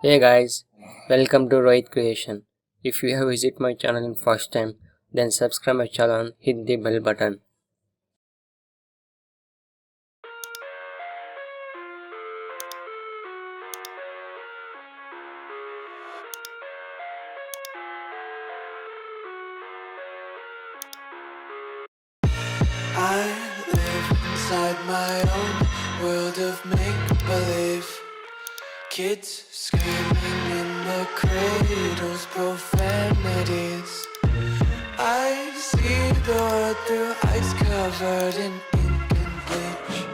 Hey guys, welcome to Rohith Creation. If you have visited my channel in first time, then subscribe my channel and hit the bell button. I live inside my own world of make-believe. Kids screaming in the cradles, profanities. I see the world through ice covered in ink and bleach.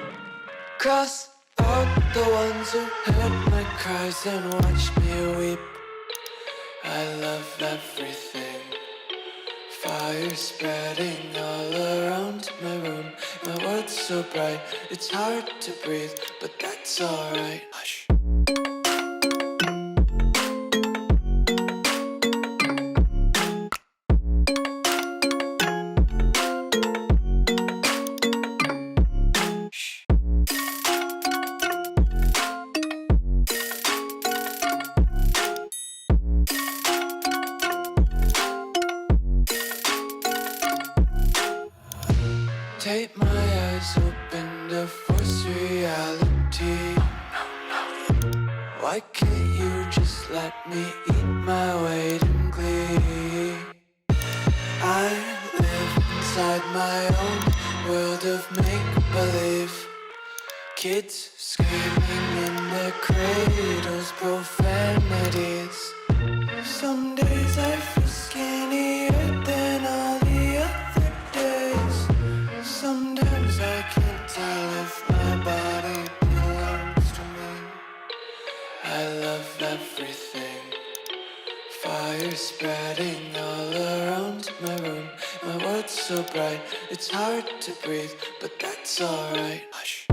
Cross out the ones who heard my cries and watched me weep. I love everything. Fire spreading all around my room. My world's so bright, it's hard to breathe, but that's alright. Hush. Take my eyes open to force reality. Why can't you just let me eat my weight in glee? I live inside my own world of make-believe. Kids screaming in their cradles, profanities. Some days I feel skinnier than all the other days. Sometimes I can't tell if my body belongs to me. I love everything. Fire spreading all around my room. My world's so bright, it's hard to breathe, but that's alright. Hush.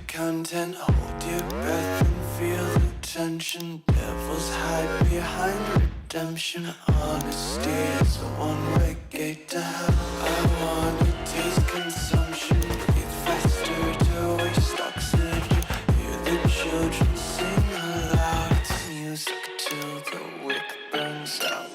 Content, hold your breath and feel the tension. Devils hide behind redemption. Honesty is a one-way gate to hell. I wanna taste consumption, breathe faster to waste oxygen. Hear the children sing aloud. It's music till the wick burns out.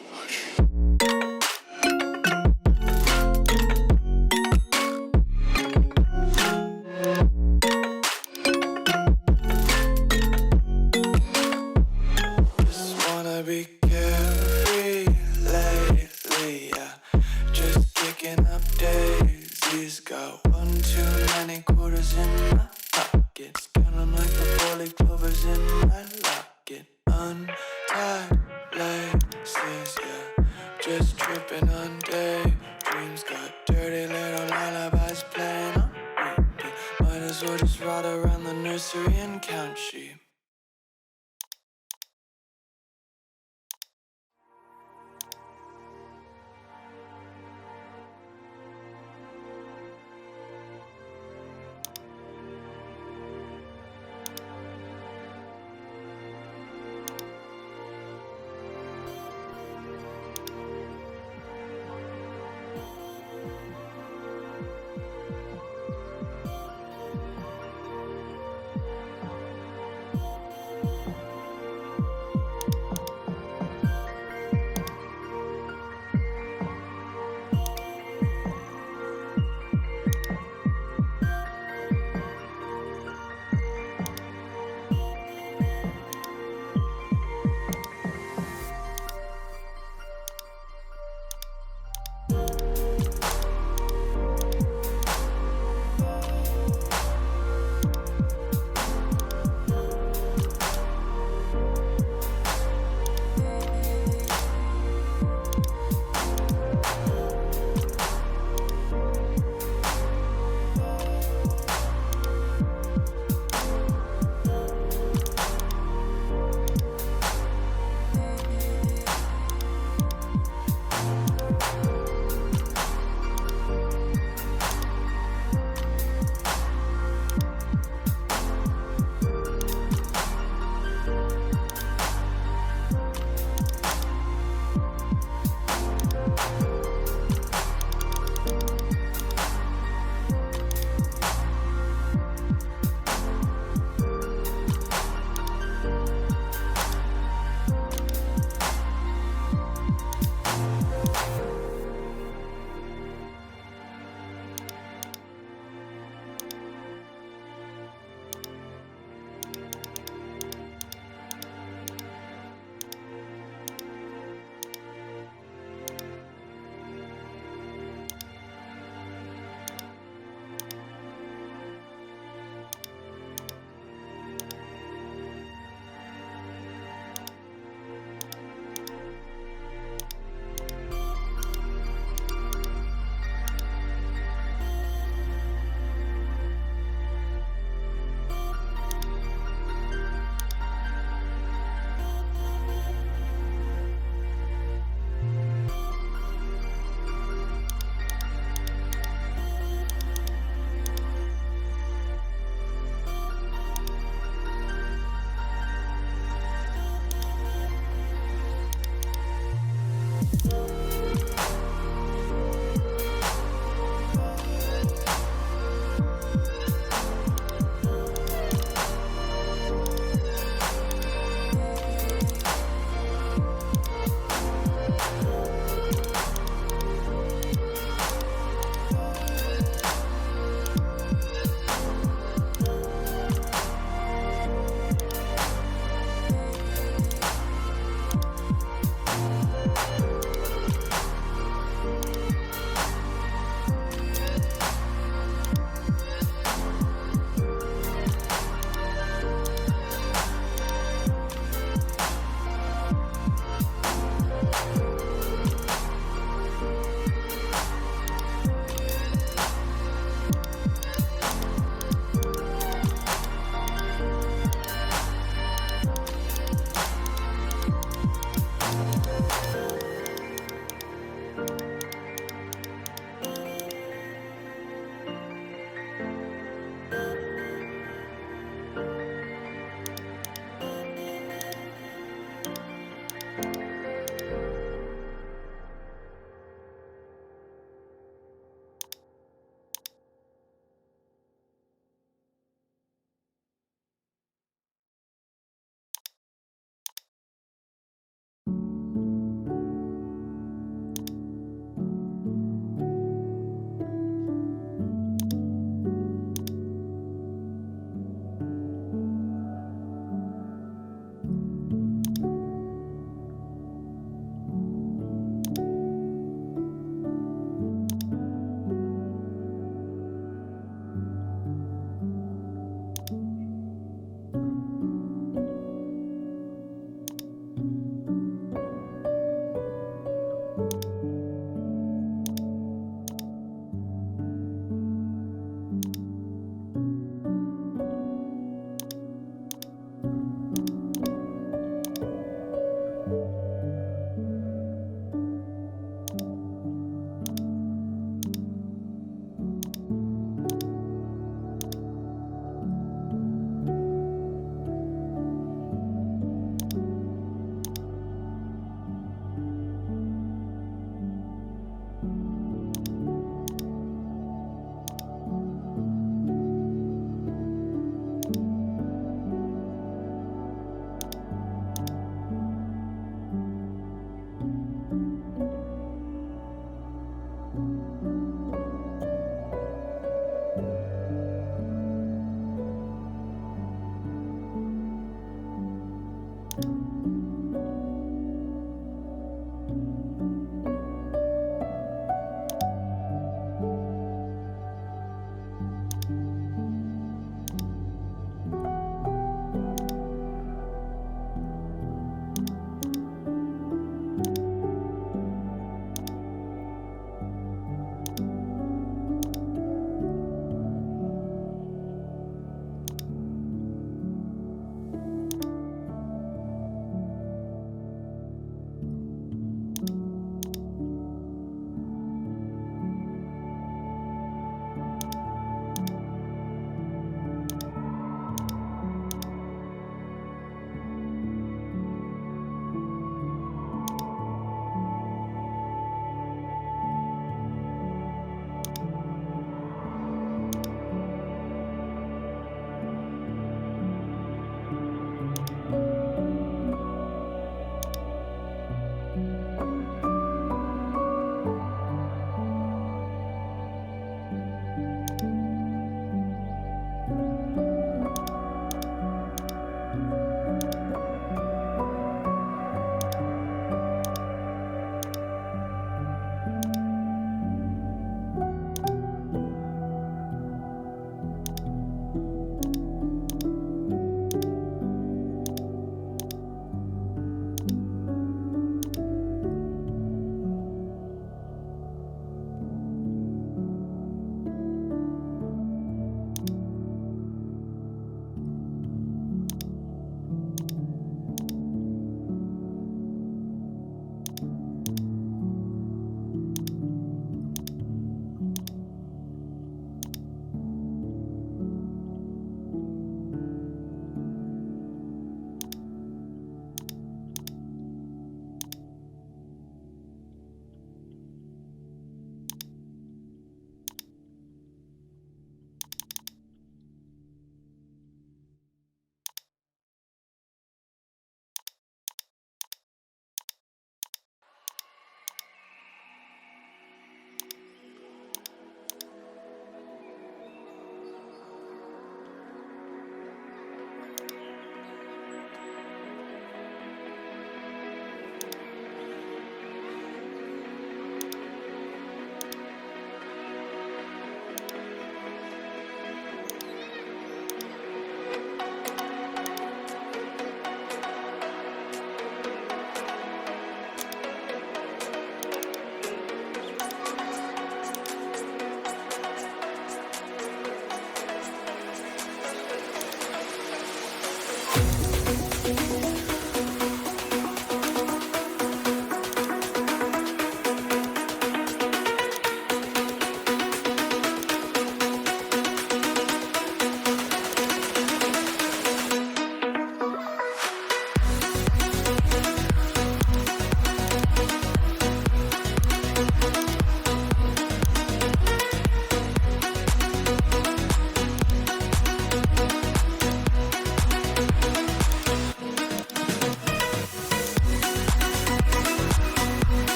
Be carefree lately, yeah. Just kicking up daisies. Got one too many quarters in my pockets. Count 'em like the four-leaf clovers in my locket. Untied laces, yeah. Just tripping on daydreams. Got dirty little lullabies playing on repeat. Might as well just ride around the nursery and count sheep.